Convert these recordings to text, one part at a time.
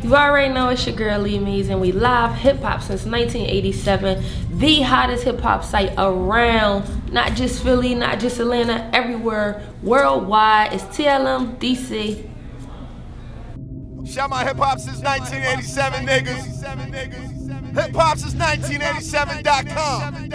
You already know it's your girl Lee Mazin. We live hip-hop since 1987. The hottest hip-hop site around, not just Philly, not just Atlanta, everywhere, worldwide. It's TLM DC. Shout my hip-hop since 1987, niggas. Hip-hop since 1987.com.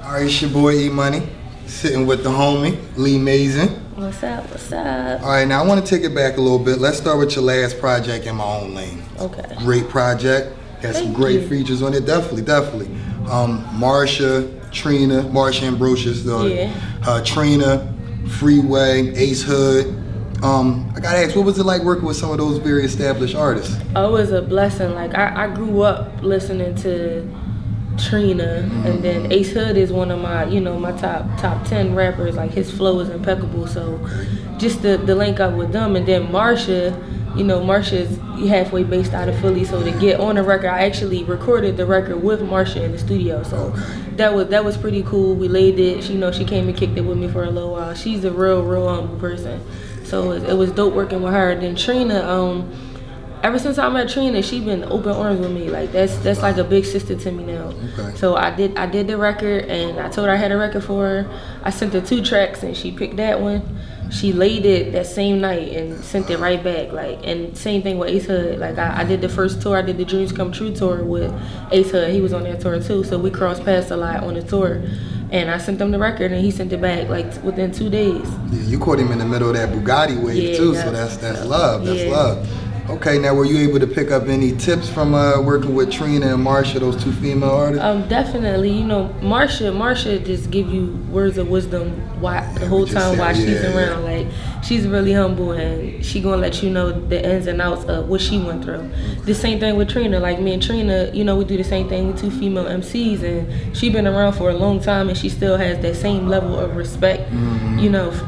Alright, it's your boy E-Money, sitting with the homie, Lee Mazin. What's up, what's up? Alright, now I want to take it back a little bit. Let's start with your last project, In My Own Lane. Okay. Great project. Got some great features on it, definitely. Marcia, Trina, Marcia and Brocious, Trina, Freeway, Ace Hood. I gotta ask, what was it like working with some of those very established artists? Oh, it was a blessing. Like, I grew up listening to Trina, and then Ace Hood is one of my, my top 10 rappers. Like, his flow is impeccable, so just the link up with them. And then Marcia, Marcia's halfway based out of Philly, so to get on the record, I actually recorded the record with Marcia in the studio, so that was pretty cool. We laid it, she came and kicked it with me for a little while. She's a real humble person, so it was dope working with her. Then Trina, ever since I met Trina, she been open arms with me. Like, that's like a big sister to me now. Okay. So I did the record, and I told her I had a record for her. I sent her 2 tracks, and she picked that one. She laid it that same night and sent it right back. Like, and same thing with Ace Hood. Like, I did the first tour. I did the Dreams Come True tour with Ace Hood. He was on that tour too. So we crossed paths a lot on the tour. And I sent him the record, and he sent it back like within 2 days. Yeah, you caught him in the middle of that Bugatti wave too. So that's love. That's love. Okay, now were you able to pick up any tips from working with Trina and Marcia, those 2 female artists? Definitely. Marcia just give you words of wisdom the whole time while she's around. Like, she's really humble, and she gonna let you know the ins and outs of what she went through. The same thing with Trina. Like, me and Trina, we do the same thing with 2 female MCs, and she been around for a long time, and she still has that same level of respect,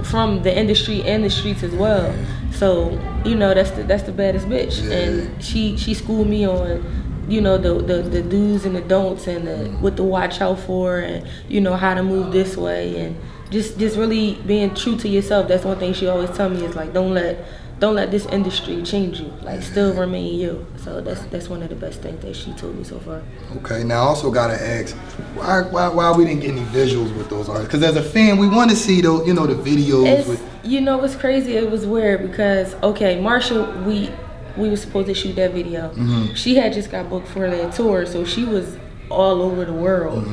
from the industry and the streets as well. So, that's the baddest bitch. And she schooled me on, the do's and the don'ts, and what to watch out for, and how to move this way, and just really being true to yourself. That's one thing she always tell me is, like, don't let this industry change you. Like, still remain you. So that's one of the best things that she told me so far. Okay, now I also gotta ask, why we didn't get any visuals with those artists? Because as a fan, we want to see those, the videos. It's crazy. It was weird because, okay, Marcia, we were supposed to shoot that video. She had just got booked for that tour, so she was all over the world.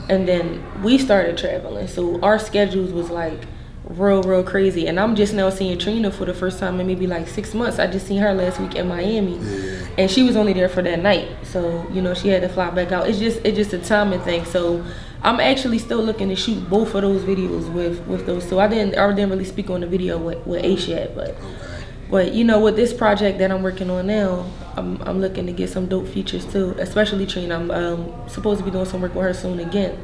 And then we started traveling, so our schedules was like real crazy. And I'm just now seeing Trina for the first time in maybe like 6 months. I just seen her last week in Miami, and she was only there for that night, so she had to fly back out. It's just a timing thing. So I'm actually still looking to shoot both of those videos with those 2. I didn't really speak on the video with Ace yet, but with this project that I'm working on now, I'm looking to get some dope features too, especially Trina. I'm supposed to be doing some work with her soon again.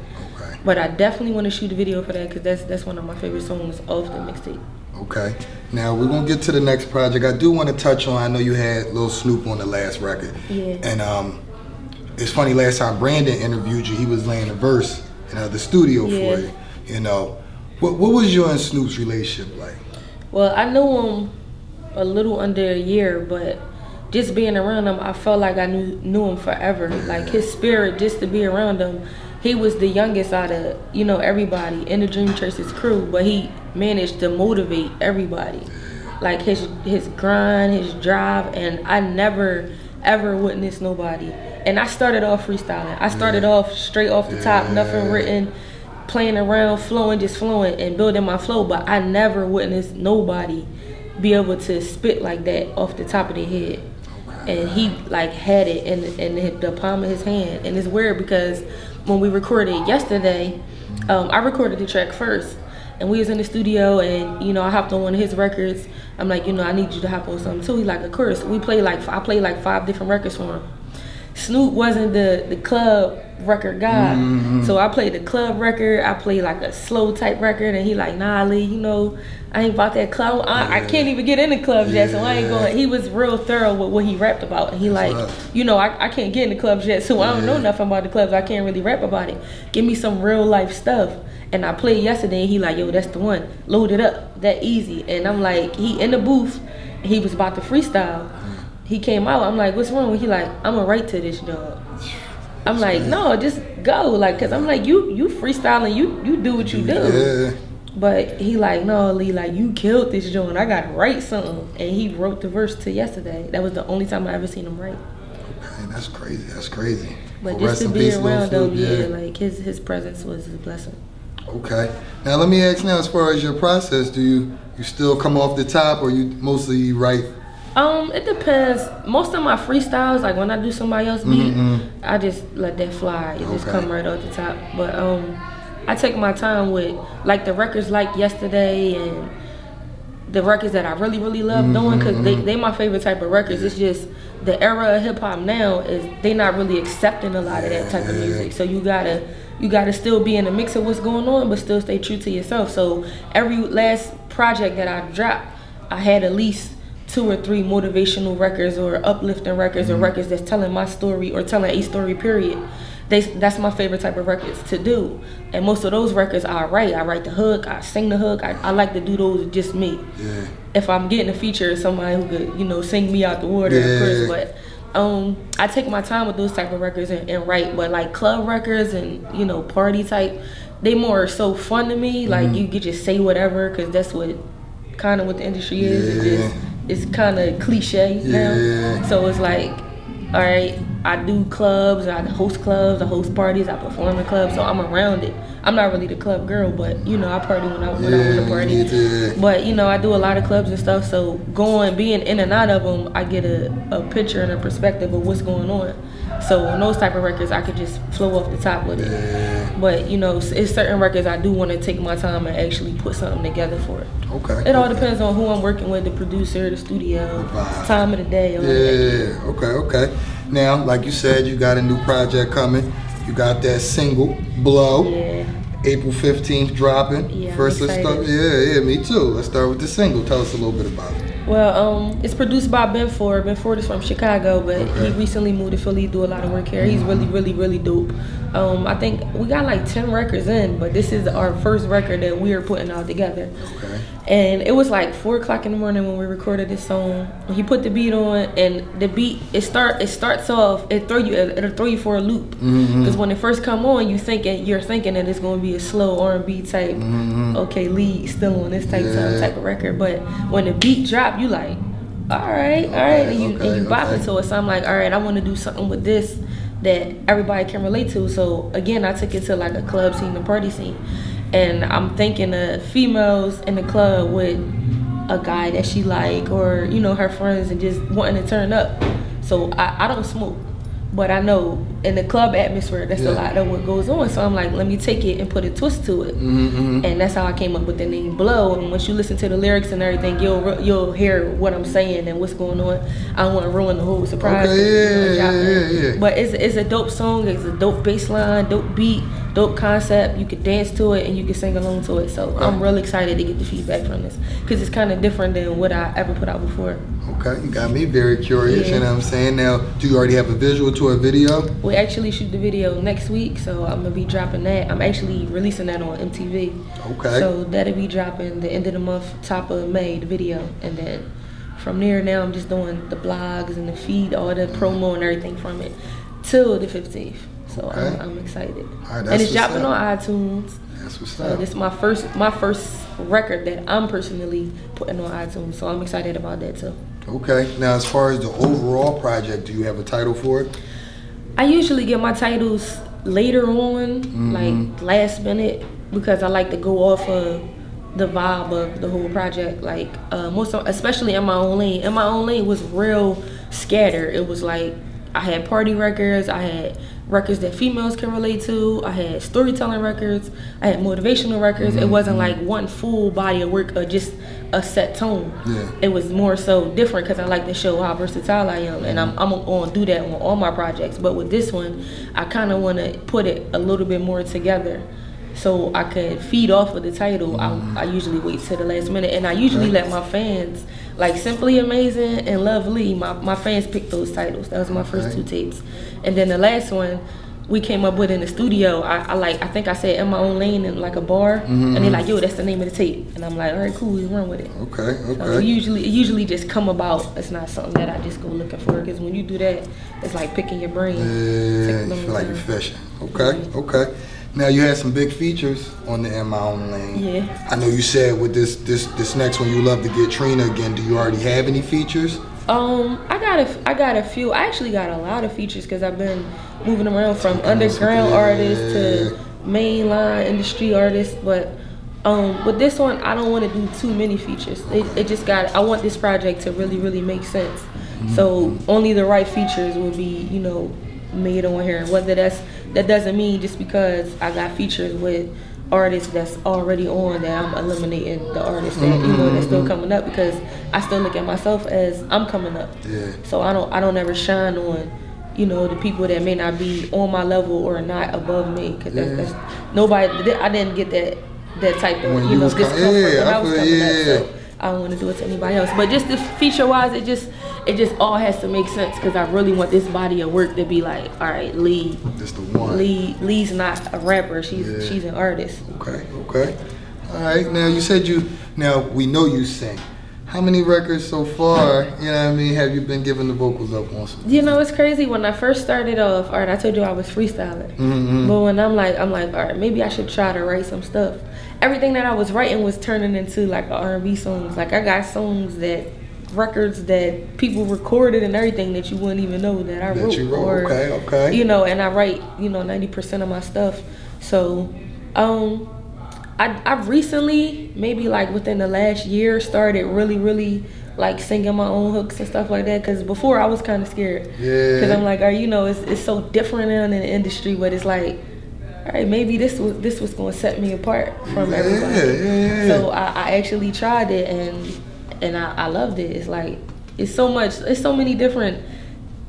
But I definitely want to shoot a video for that, because that's one of my favorite songs off the mixtape. Okay. Now we're gonna get to the next project. I do want to touch on, I know you had Lil Snupe on the last record. Yeah. And it's funny, last time Brandon interviewed you, he was laying a verse in the studio for you. What was your and Snoop's relationship like? Well, I knew him a little under a year, but just being around him, I felt like I knew him forever. Like, his spirit, just to be around him. He was the youngest out of, everybody in the Dream Chasers crew, but he managed to motivate everybody. Like, his grind, his drive, and I never ever witnessed nobody. And I started off freestyling. I started off straight off the top, nothing written, playing around, just flowing and building my flow, but I never witnessed nobody be able to spit like that off the top of their head. And he like had it in the palm of his hand. And it's weird because when we recorded yesterday, I recorded the track first, and we was in the studio, and I hopped on one of his records. I'm like, I need you to hop on something too. He's like, of course. I played like 5 different records for him. Snoop wasn't the club record guy. So I played the club record, I played like a slow type record, and he like, nah, Lee, you know, I ain't about that club. I can't even get in the clubs yet, so I ain't going. He was real thorough with what he rapped about. And he like, you know, I can't get in the clubs yet, so I don't know nothing about the clubs. I can't really rap about it. Give me some real life stuff. And I played yesterday, and he like, yo, that's the one. Load it up, that easy. And I'm like, he in the booth, he was about to freestyle. He came out, I'm like, what's wrong? He like, I'm gonna write to this dog. I'm like, no, just go, like, cause I'm like, you freestyling, you do what you do. But he like, no, Lee, like, you killed this joint. I gotta write something, and he wrote the verse to yesterday. That was the only time I ever seen him write. Okay, that's crazy. That's crazy. But just to be around though, like his presence was a blessing. Okay. Now let me ask now, as far as your process, do you still come off the top, or you mostly write? It depends. Most of my freestyles, like when I do somebody else's beat, I just let that fly. It just come right off the top. But I take my time with like the records like Yesterday and the records that I really love doing, because they my favorite type of records. It's just the era of hip hop now is they not really accepting a lot of that type of music. So you gotta still be in the mix of what's going on, but still stay true to yourself. So every last project that I dropped, I had at least 2 or 3 motivational records or uplifting records or records that's telling my story or telling a story, period. That's my favorite type of records to do. And most of those records I write the hook, I sing the hook. I like to do those with just me. If I'm getting a feature of somebody who could, you know, sing me out the water, of course. But I take my time with those type of records and write. But like club records and, you know, party type, they more so fun to me. Like you could just say whatever, because that's what kind of what the industry is. It's kind of cliche now. So it's like, all right, I do clubs, I host parties, I perform in clubs, so I'm around it. I'm not really the club girl, but you know, I party when I want to party. But you know, I do a lot of clubs and stuff, so being in and out of them, I get a picture and a perspective of what's going on. So on those type of records, I could just flow off the top with it. But you know, it's certain records I do want to take my time and actually put something together for it. It all depends on who I'm working with, the producer, the studio, time of the day. Okay. Now, like you said, you got a new project coming. You got that single, Blow. April 15th dropping. First, let's start. Me too. Let's start with the single. Tell us a little bit about it. Well, it's produced by Ben Ford. Ben Ford is from Chicago, but he recently moved to Philly, do a lot of work here. He's really dope. I think we got like 10 records in, but this is our first record that we are putting out together. And it was like 4 o'clock in the morning when we recorded this song. He put the beat on, and the beat it starts off. It'll throw you for a loop, because when it first come on, you're thinking that it's gonna be a slow R&B type. Okay, lead still on this type of record, but when the beat drop, you like, all right, and you bop into it. So I'm like, all right, I want to do something with this that everybody can relate to. So again, I took it to like a club scene, a party scene, and I'm thinking of females in the club with a guy that she like, or you know, her friends, and just wanting to turn up. So I don't smoke, but I know in the club atmosphere, that's a lot of what goes on. So I'm like, let me take it and put a twist to it. And that's how I came up with the name Blow. And once you listen to the lyrics and everything, you'll hear what I'm saying and what's going on. I don't want to ruin the whole surprise. But it's a dope song. It's a dope bass line, dope beat, dope concept. You could dance to it and you can sing along to it. So I'm really excited to get the feedback from this, because it's kind of different than what I ever put out before. Okay, you got me very curious. You know what I'm saying? Now, do you already have a visual to a video? We actually shoot the video next week, so I'm gonna be dropping that. I'm actually releasing that on MTV. So that'll be dropping the end of the month, top of May, the video, and then from there, now I'm just doing the blogs and the feed, all the promo and everything from it till the 15th. So I'm excited. And it's dropping on iTunes. That's what's up. This is my first record that I'm personally putting on iTunes, so I'm excited about that too. Okay. Now, as far as the overall project, do you have a title for it? I usually get my titles later on, like last minute, because I like to go off of the vibe of the whole project. Like especially in my own lane. In my own lane was real scattered. It was like I had party records, I had records that females can relate to, I had storytelling records, I had motivational records. It wasn't like one full body of work or just a set tone. It was more so different because I like to show how versatile I am, and I'm gonna do that on all my projects. But with this one, I kind of want to put it a little bit more together so I could feed off of the title. I usually wait till the last minute, and I usually let my fans, like Simply Amazing and Lovely, my fans pick those titles. That was my first 2 tapes. And then the last one we came up with in the studio, I think I said In My Own Lane in like a bar, and they like, yo, that's the name of the tape. And I'm like, all right, cool, we run with it. So it usually just come about. It's not something that I just go looking for, because when you do that, it's like picking your brain. Yeah, you feel like you're fishing. Okay. Now you had some big features on the In My Own Lane. Yeah. I know you said with this next one you love to get Trina again. Do you already have any features? I got a few. I actually got a lot of features because I've been moving around from underground artists to mainline industry artists. But with this one, I don't want to do too many features. I want this project to really make sense. So only the right features will be, you know, made on here. And whether that doesn't mean just because I got features with artists that's already on that I'm eliminating the artists that you know that's still coming up, because I still look at myself as I'm coming up. So I don't ever shine on, you know, the people that may not be on my level or not above me, because that's nobody. I didn't get that type of discomfort when I was coming up. So I don't want to do it to anybody else. But just the feature wise, it just all has to make sense, because I really want this body of work to be like, all right, Lee. This the one. Lee's not a rapper. She's an artist. Okay. All right. Now you said now we know you sing. How many records so far, you know what I mean, have you been giving the vocals up on some? You know, it's crazy. When I first started off, all right, I told you I was freestyling. But when I'm like, all right, maybe I should try to write some stuff. Everything that I was writing was turning into like R&B songs. Like I got records that people recorded and everything that you wouldn't even know that I wrote. Okay. You know, and I write, you know, 90% of my stuff. So, I've recently, maybe like within the last year, started really like singing my own hooks and stuff like that. Because before I was kind of scared. Because I'm like, you know, it's so different now in the industry, but it's like, all right, maybe this was going to set me apart from everybody. So I actually tried it, and I loved it. It's like, it's so many different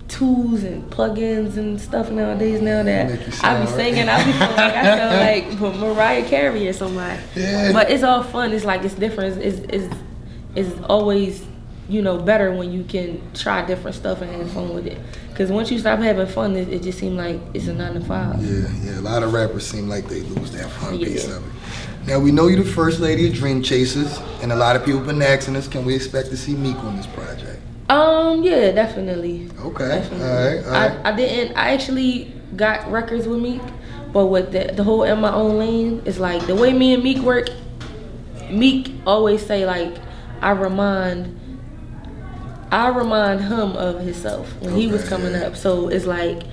tools and plugins and stuff nowadays now that I be singing, I be feeling like I sound like Mariah Carey or somebody. But it's all fun. It's like, it's different. It's always, you know, better when you can try different stuff and have fun with it. Because once you stop having fun, it just seems like it's a 9 to 5. Yeah. A lot of rappers seem like they lose that fun piece of it. Now we know you're the first lady of Dream Chasers, and a lot of people been asking us, can we expect to see Meek on this project? Yeah, definitely. Okay. Definitely. All right. I actually got records with Meek, but with the whole In My Own Lane, it's like the way me and Meek work. Meek always say like, I remind him of himself when he was coming up. So it's like,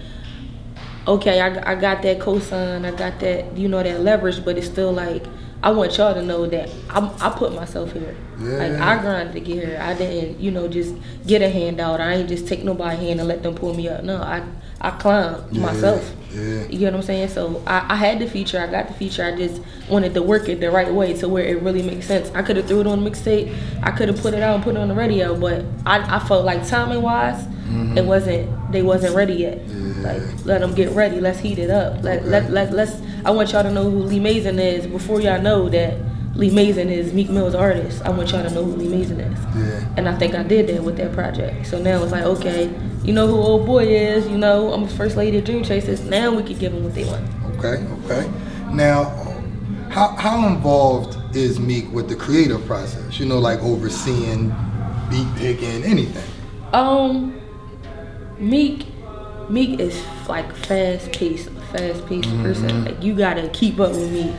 okay, I got that cosign, I got that, you know, that leverage, but it's still like, I want y'all to know that I put myself here. Like, I grinded to get here. I didn't, you know, just get a handout. I ain't just take nobody's hand and let them pull me up. No, I climbed myself. You get what I'm saying? So I had the feature, I got the feature. I just wanted to work it the right way to where it really makes sense. I could have threw it on a mixtape. I could have put it out and put it on the radio, but I felt like timing wise, they wasn't ready yet. Like, let them get ready. Let's heat it up. Let's. I want y'all to know who Lee Mazin is before y'all know that Lee Mazin is Meek Mill's artist. I want y'all to know who Lee Mazin is. And I think I did that with that project. So now it's like, okay, you know who old boy is. You know, I'm the first lady of Dream Chasers. Now we can give them what they want. Okay. Now, how involved is Meek with the creative process? You know, like overseeing, beat picking, anything. Meek is like fast-paced person. Like, you gotta keep up with me.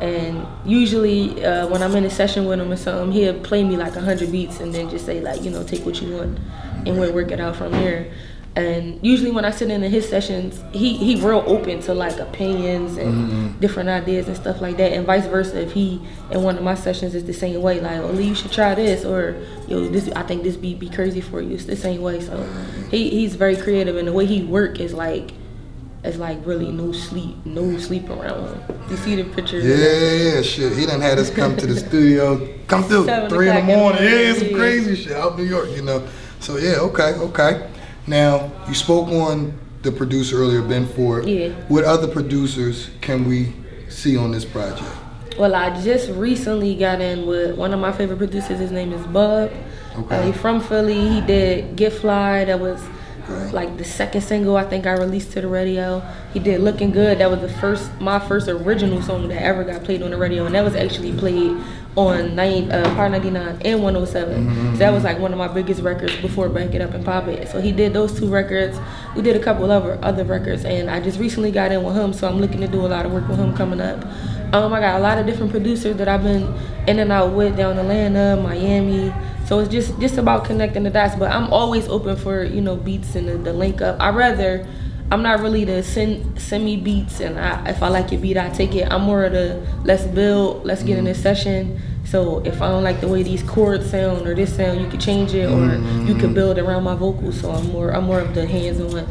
And usually when I'm in a session with him or something, he'll play me like 100 beats and then just say like, you know, take what you want and we'll work it out from here. And usually when I sit in his sessions, he real open to like opinions and different ideas and stuff like that, and vice versa. If he in one of my sessions is the same way, like, oh, Lee, you should try this, or yo, this, I think this beat be crazy for you. It's the same way. So he's very creative, and the way he work is like really no sleep around him. You see the picture? Yeah, shit. He done had us come to the studio, come through 3 in the morning. Yeah, some crazy shit out in New York, you know. So yeah, okay. Now, you spoke on the producer earlier, Ben Ford. Yeah. What other producers can we see on this project? Well, I just recently got in with one of my favorite producers. His name is Bub. Okay. He's from Philly. He did Get Fly. That was like the second single I think I released to the radio. He did Looking Good. That was my first original song that ever got played on the radio, and that was actually played on Power 99 and 107. So that was like one of my biggest records before Back It Up and Pop It. So he did those 2 records. We did a couple of other records, and I just recently got in with him, so I'm looking to do a lot of work with him coming up. I got a lot of different producers that I've been in and out with down in Atlanta, Miami. So it's just about connecting the dots. But I'm always open for, you know, beats and the link up. I'm not really the send me beats, and if I like your beat, I take it. I'm more of the let's build, let's get in this session. So if I don't like the way these chords sound or this sound, you can change it, or you can build around my vocals. So I'm more of the hands-on.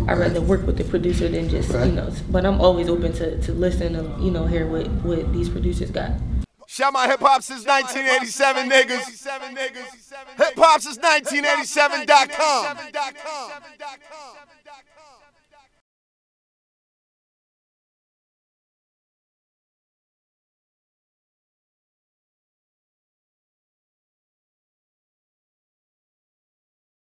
I'd rather work with the producer than just, you know, but I'm always open to listen and, you know, hear what these producers got. Shout my hip hop since 1987, niggas. Hip hop since 1987.com.